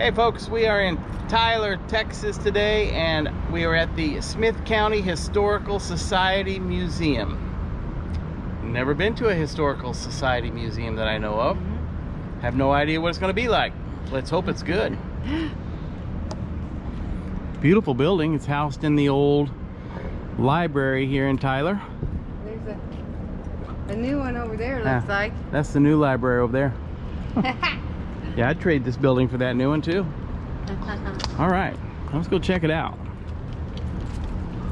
Hey folks, we are in Tyler, Texas today, and we are at the Smith County Historical Society Museum. Never been to a Historical Society museum that I know of. Have no idea what it's going to be like. Let's hope it's good. Beautiful building. It's housed in the old library here in Tyler. There's a new one over there, looks like. That's the new library over there. Yeah, I'd trade this building for that new one too. All right, let's go check it out.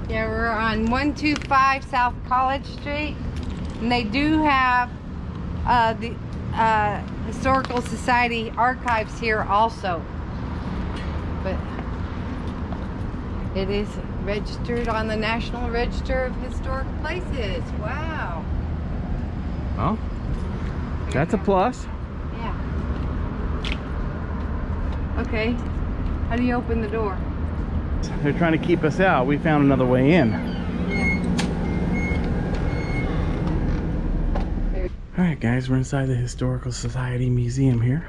Yeah, we're on 125 South College Street, and they do have the Historical Society archives here also. But it is registered on the National Register of Historic Places. Wow. Well, that's a plus. Yeah. Okay. How do you open the door? They're trying to keep us out. We found another way in. All right, guys, we're inside the Historical Society Museum here.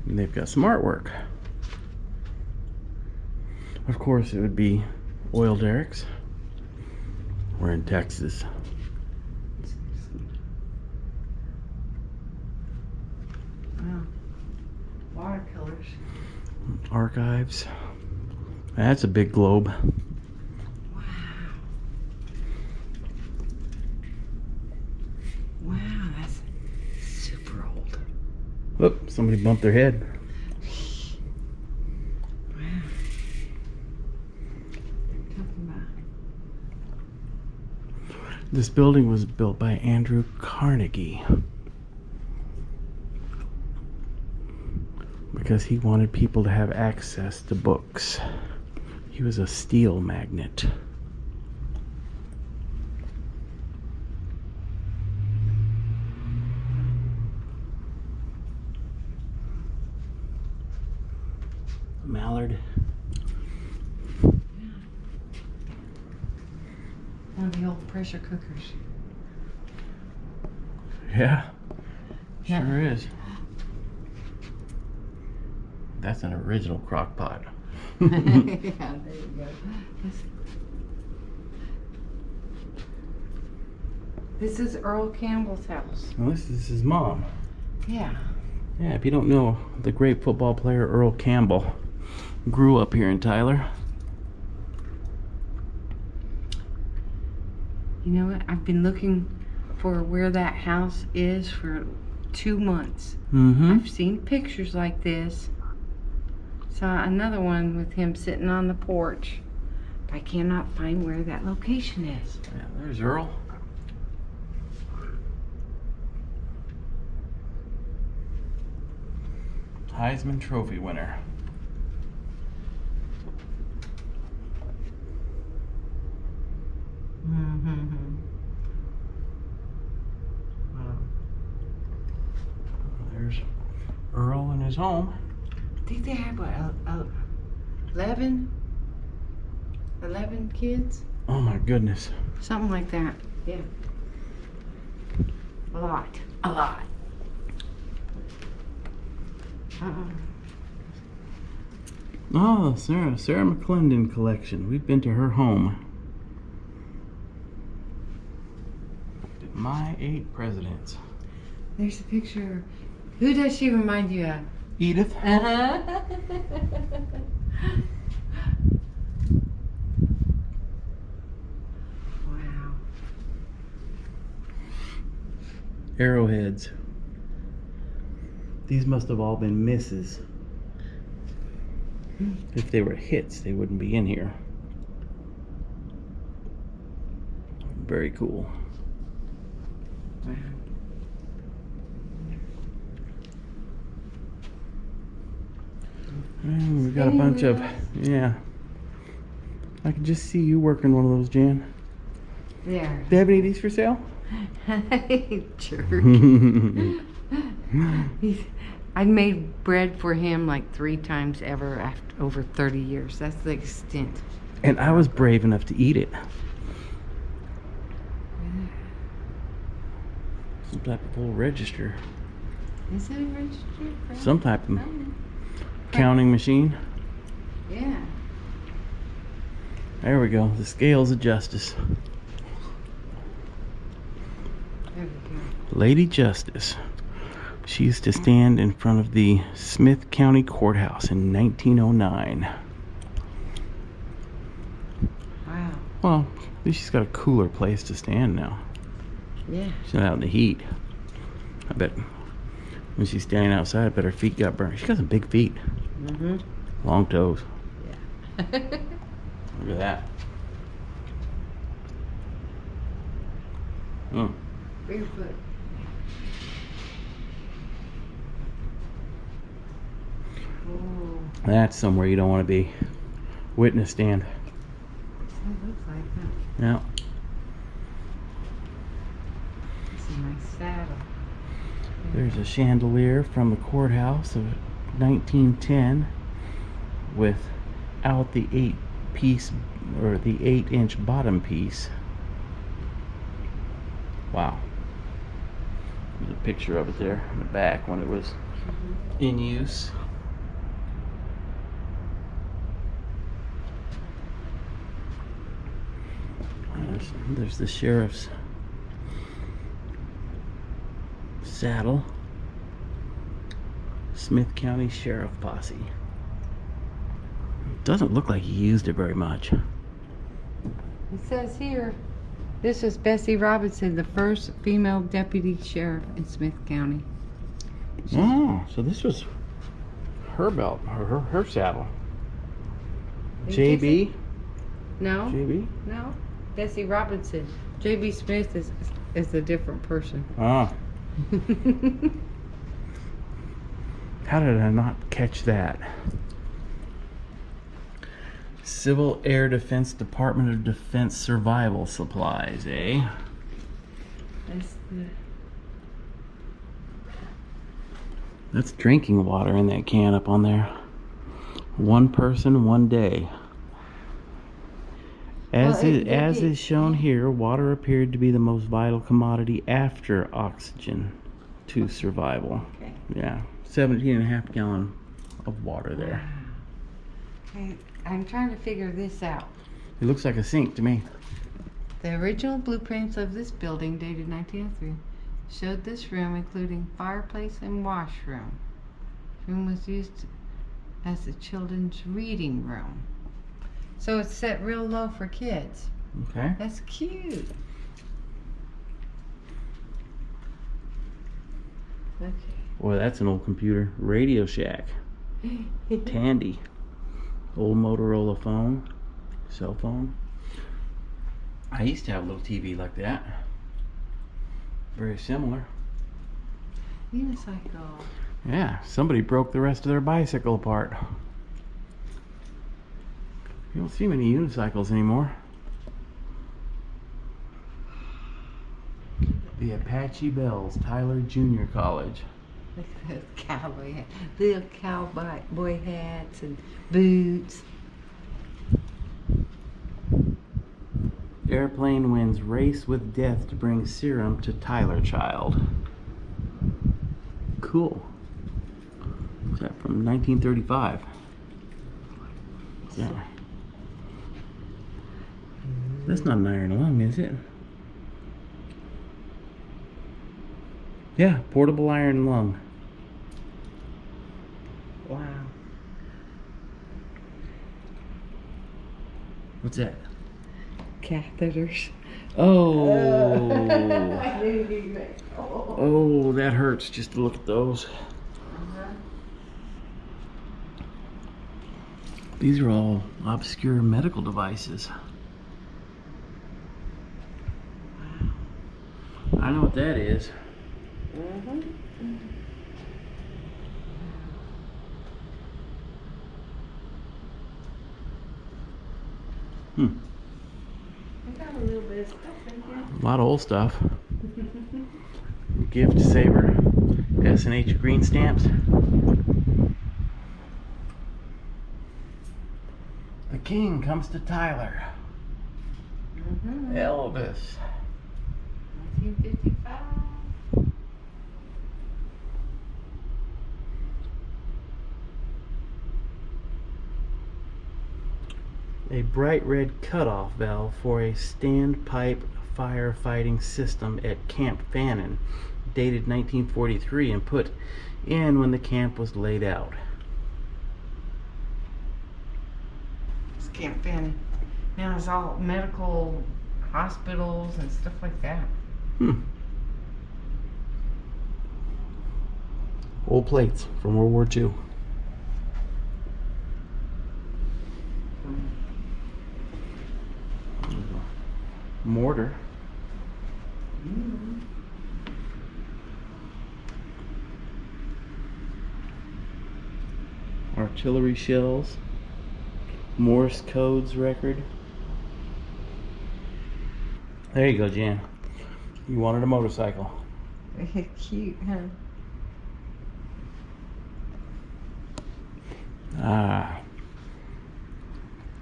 And they've got some artwork. Of course, it would be oil derricks. We're in Texas. Wow. Watercolors. Archives. That's a big globe. Wow. Wow, that's super old. Whoop, somebody bumped their head. Wow. This building was built by Andrew Carnegie because he wanted people to have access to books. He was a steel magnate. Mallard. One of the old pressure cookers. Yeah, Yeah. sure is. That's an original crock pot. Yeah, there you go. This is Earl Campbell's house. Well, this is his mom. Yeah. Yeah, if you don't know, the great football player Earl Campbell grew up here in Tyler. You know what? I've been looking for where that house is for 2 months. Mm-hmm. I've seen pictures like this. Saw another one with him sitting on the porch. I cannot find where that location is. Yeah, there's Earl. Heisman Trophy winner. Mm-hmm. Wow. There's Earl in his home. I think they have what, 11 kids? Oh my goodness. Something like that. Yeah. A lot. A lot. Oh, Sarah McClendon collection. We've been to her home. My 8 presidents. There's a picture. Who does she remind you of? Edith. Uh-huh. Wow. Arrowheads. These must have all been misses. If they were hits, they wouldn't be in here. Very cool. Wow. And we've got a bunch of, yeah. I can just see you working one of those, Jan. There. Do they have any of these for sale? Jerk. I made bread for him like 3 times ever after over 30 years. That's the extent. And I was brave enough to eat it. Some type of old register. Is it a registered? Some type of Oh, counting machine. yeah. There we go. The scales of justice. There we go. Lady Justice. She used to stand in front of the Smith County Courthouse in 1909. Wow. Well, at least she's got a cooler place to stand now. Yeah. She's not out in the heat. I bet when she's standing outside, I bet her feet got burned. She got some big feet. Mm-hmm. Long toes. Yeah. Look at that. Mm. Barefoot. Oh, That's somewhere you don't want to be. Witness stand. that looks like that. Yeah. This is my saddle. There's a chandelier from the courthouse of 1910 without the 8-piece or the 8-inch bottom piece. Wow. There's a picture of it there in the back when it was in use. There's the sheriff's saddle. Smith County Sheriff Posse. Doesn't look like he used it very much. It says here, this was Bessie Robinson, the first female deputy sheriff in Smith County. Oh, so this was her belt, her saddle. In case JB? No, JB? no. Bessie Robinson. J.B. Smith is a different person. Oh, how did I not catch that? Civil Air Defense Department of Defense Survival Supplies, eh? That's drinking water in that can up on there. One person, one day. As is shown here, water appeared to be the most vital commodity after oxygen to survival. Okay. Yeah, 17.5 gallon of water there. Okay, I'm trying to figure this out. It looks like a sink to me. The original blueprints of this building, dated 1903, showed this room including fireplace and washroom. The room was used as a children's reading room. So it's set real low for kids. Okay. That's cute. Okay. Boy, that's an old computer. Radio Shack. Tandy. Old Motorola phone. Cell phone. I used to have a little TV like that. Very similar. Unicycle. Yeah, somebody broke the rest of their bicycle apart. You don't see many unicycles anymore. The Apache Bells, Tyler Junior College. Look at those cowboy hats. Little cowboy hats and boots. Airplane wins race with death to bring serum to Tyler child. Cool. Is that from 1935? Yeah. That's not an iron lung, is it? Yeah, portable iron lung. Wow. What's that? Catheters. Oh. I knew you would. Oh, that hurts just to look at those. These are all obscure medical devices. I know what that is. I got a little bit of stuff in here. A lot of old stuff. Gift saver, S&H green stamps. The king comes to Tyler. Elvis. 1955. A bright red cutoff valve for a standpipe firefighting system at Camp Fannin, dated 1943, and put in when the camp was laid out. It's Camp Fannin. Now it's all medical hospitals and stuff like that. Old plates from World War II. Mortar. Artillery shells. Morse codes record. There you go, Jan. You wanted a motorcycle. Cute, huh? Ah.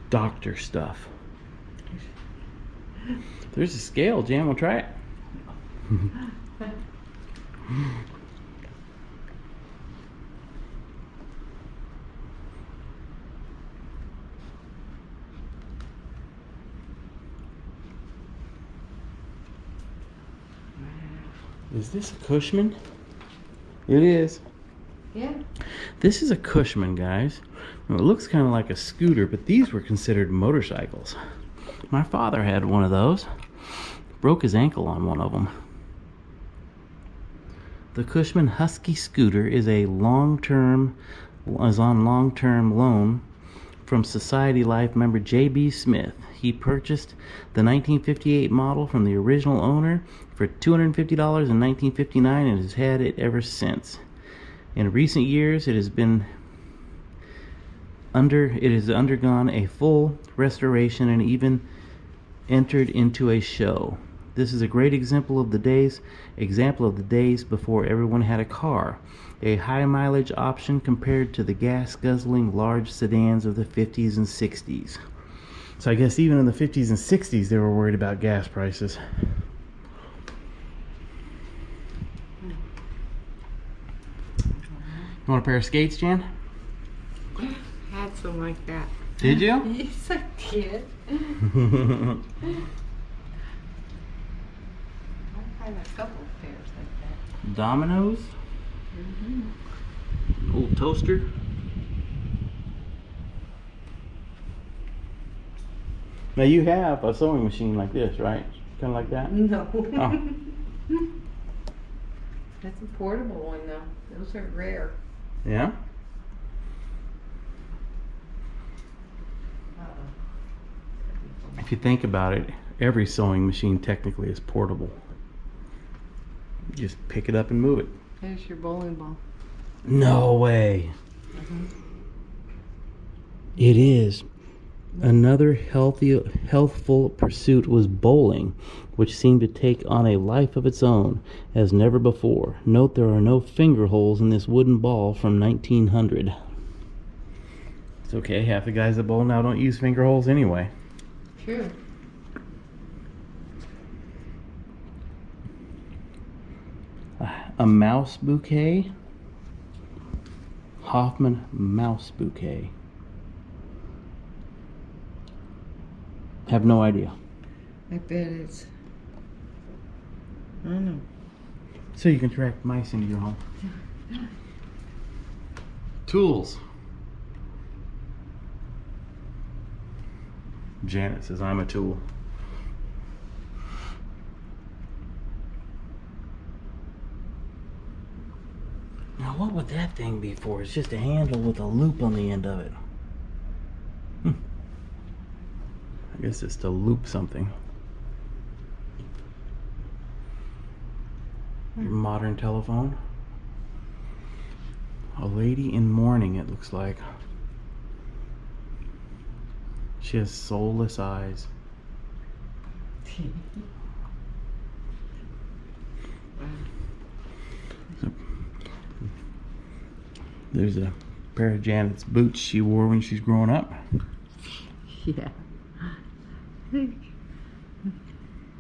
Doctor stuff. There's a scale, Jan. We'll try it. Is this a Cushman? It is. Yeah. This is a Cushman, guys. Well, it looks kind of like a scooter, but these were considered motorcycles. My father had one of those. Broke his ankle on one of them. The Cushman Husky scooter is on long-term loan from Society Life member J.B. Smith. He purchased the 1958 model from the original owner for $250 in 1959 and has had it ever since. In recent years, it has undergone a full restoration and even entered into a show. This is a great example of the days before everyone had a car. A high mileage option compared to the gas guzzling large sedans of the 50s and 60s. So I guess even in the 50s and 60s they were worried about gas prices. You want a pair of skates, Jan? Had some like that. Did you? Yes, I did. I had a couple of pairs like that. Dominoes. Old toaster. Now you have a sewing machine like this, right? Kind of like that? No. Oh. That's a portable one though. Those are rare. Yeah? If you think about it, every sewing machine technically is portable. You just pick it up and move it. There's your bowling ball. No way. It is. Another healthful pursuit was bowling, which seemed to take on a life of its own, as never before. Note there are no finger holes in this wooden ball from 1900. It's okay, half the guys that bowl now don't use finger holes anyway. True. A mouse bouquet. Hoffman mouse bouquet. Have no idea. I bet it's, I don't know. So you can track mice into your home. Tools. Janet says I'm a tool. Now what would that thing be for? It's just a handle with a loop on the end of it. I guess it's to loop something. Your modern telephone. A lady in mourning, it looks like. She has soulless eyes. There's a pair of Janet's boots she wore when she's growing up. Yeah.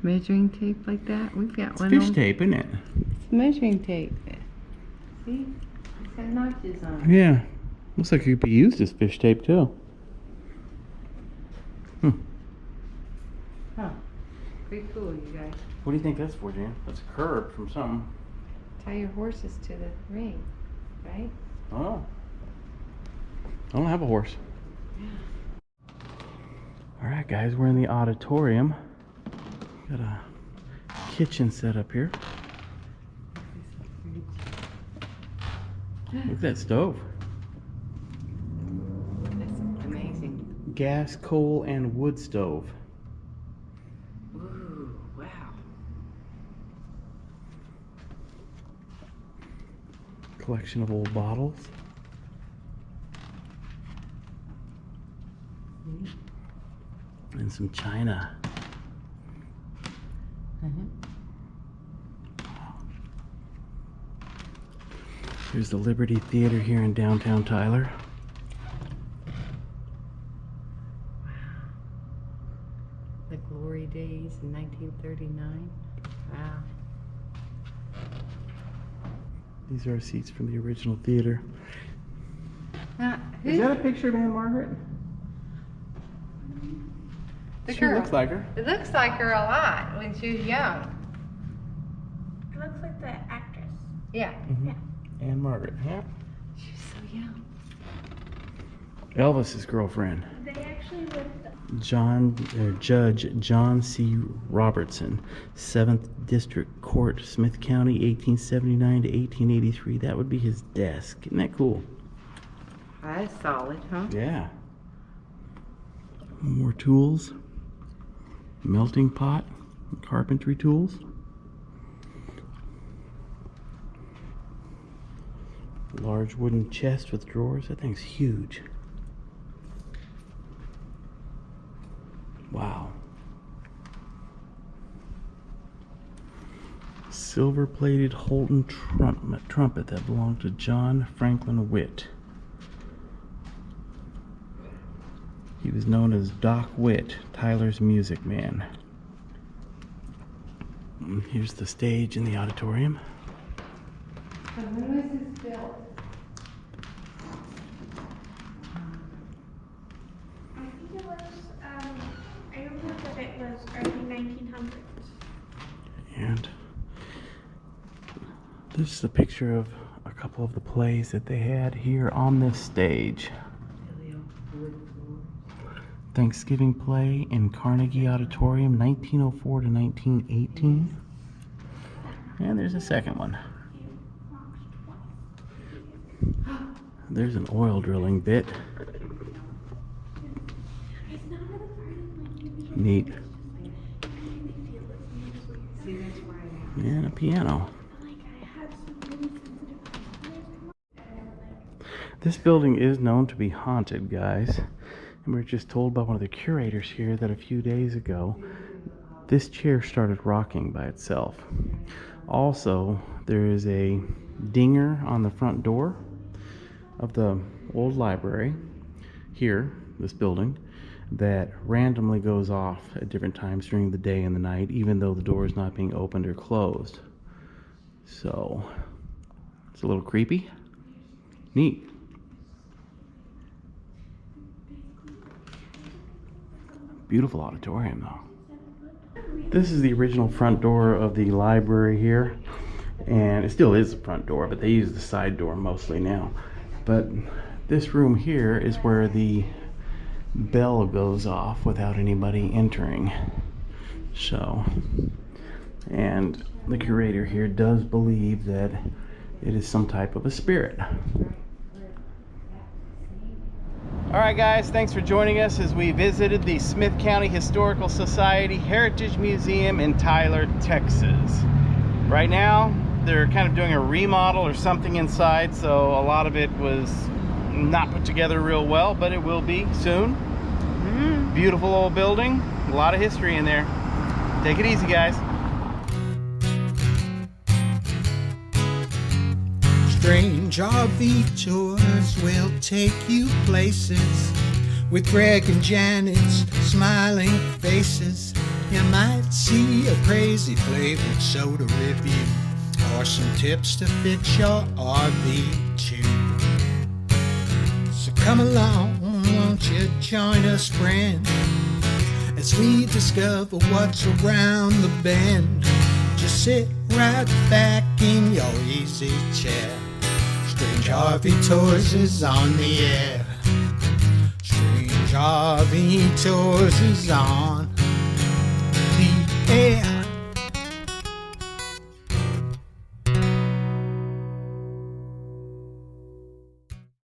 Measuring tape like that? We've got one. Fish tape, isn't it? It's measuring tape. See? It's got notches on it. Yeah. Looks like it could be used as fish tape too. Huh. Pretty cool, you guys. What do you think that's for, Jan? That's a curb from something. Tie your horses to the ring, right? Oh. I don't have a horse. Alright guys, we're in the auditorium. Got a kitchen set up here. Look at that stove. That's amazing. Gas, coal, and wood stove. Ooh, wow. Collection of old bottles. And some china. Here's the Liberty Theater here in downtown Tyler. The glory days in 1939. Wow. These are seats from the original theater. Now, Is that a picture of Anne Margaret? the She girl? looks like her. It looks like her a lot when she was young. It looks like the actress. Yeah. Anne Margaret, yeah. She's so young. Elvis's girlfriend. They actually lived. Judge John C. Robertson, 7th District Court, Smith County, 1879 to 1883. That would be his desk. Isn't that cool? That's solid, huh? Yeah. More tools. Melting pot. Carpentry tools. Large wooden chest with drawers. That thing's huge. Wow. Silver-plated Holton trumpet that belonged to John Franklin Witt. He was known as Doc Witt, Tyler's music man. And here's the stage in the auditorium. So when was this built? I think it was. I remember that it was early 1900s. And this is a picture of a couple of the plays that they had here on this stage. Thanksgiving play in Carnegie Auditorium, 1904 to 1918. And there's a second one. There's an oil drilling bit. Neat. And a piano. This building is known to be haunted, guys. And we were just told by one of the curators here that a few days ago, this chair started rocking by itself. Also, there is a dinger on the front door of the old library here, this building, that randomly goes off at different times during the day and the night, even though the door is not being opened or closed. So, it's a little creepy. Neat. Beautiful auditorium, though. This is the original front door of the library here, and it still is the front door, but they use the side door mostly now. But this room here is where the bell goes off without anybody entering. So, and the curator here does believe that it is some type of a spirit. Alright guys, thanks for joining us as we visited the Smith County Historical Society Heritage Museum in Tyler, Texas. Right now, they're kind of doing a remodel or something inside, so a lot of it was not put together real well, but it will be soon. Beautiful old building, a lot of history in there. Take it easy, guys. Strange RV tours will take you places with Greg and Janet's smiling faces. You might see a crazy flavored soda review or some tips to fix your RV too. So come along, won't you join us, friend, as we discover what's around the bend. Just sit right back in your easy chair. Strange RV Tours is on the air. Strange RV Tours is on